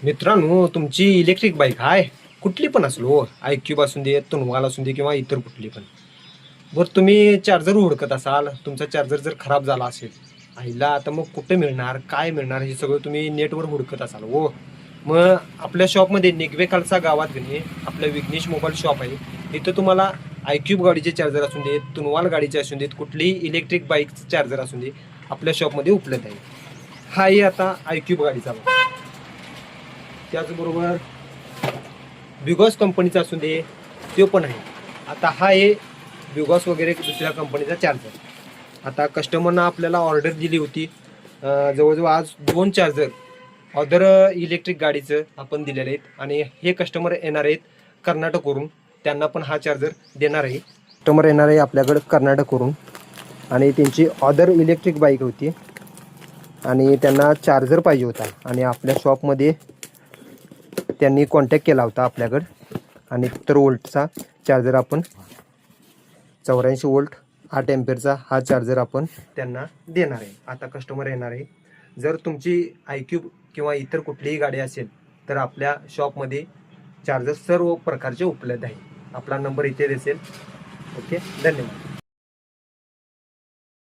मित्रांनो, तुमची electric bike आहे कुठली पण असेल हो, आयक्यूब असून दे, तुनवाल असून दे किंवा इतर कुठली पण. बरं, तुम्ही चार्जर हुडकत असाल, तुमचा चार्जर जर खराब झाला असेल, आईला आता मग कुठे मिळणार, काय मिळणार, हे सगळं तुम्ही नेटवर हुडकत असाल हो. मग आपल्या शॉपमध्ये निगवे खालसा गावात घेणे आपलं विघ्नेश मोबाईल शॉप आहे. इथं तुम्हाला आयक्यूब गाडीचे चार्जर असून देत, तुनवाल गाडीचे असून देत, कुठलीही इलेक्ट्रिक बाईकचं चार्जर असून दे आपल्या शॉपमध्ये उपलब्ध आहे. हाही आता आयक्यूब गाडीचा बघा. त्याचबरोबर बिगॉस कंपनीचा असून दे, तो पण आहे. आता हा आहे बिगॉस वगैरे दुसऱ्या कंपनीचा चार्जर. आता कस्टमरनं आपल्याला ऑर्डर दिली होती, जवळजवळ आज 2 चार्जर अदर इलेक्ट्रिक गाडीचं आपण दिलेले आहेत. आणि हे कस्टमर येणार आहेत कर्नाटकवरून, त्यांना पण हा चार्जर देणार आहे. कस्टमर येणार आहे आपल्याकडं कर्नाटकवरून आणि त्यांची अदर इलेक्ट्रिक बाईक होती आणि त्यांना चार्जर पाहिजे होता आणि आपल्या शॉपमध्ये त्यांनी कॉन्टॅक्ट केला होता आपल्याकडं. आणि 70 वोल्टचा चार्जर आपण 84 वोल्ट 8 एम्पेअरचा हा चार्जर आपण त्यांना देणार आहे. आता कस्टमर येणार आहे. जर तुमची आयक्यूब किंवा इतर कुठलीही गाडी असेल तर आपल्या शॉपमध्ये चार्जर सर्व प्रकारचे उपलब्ध आहे. आपला नंबर इथे दिसेल. ओके, धन्यवाद.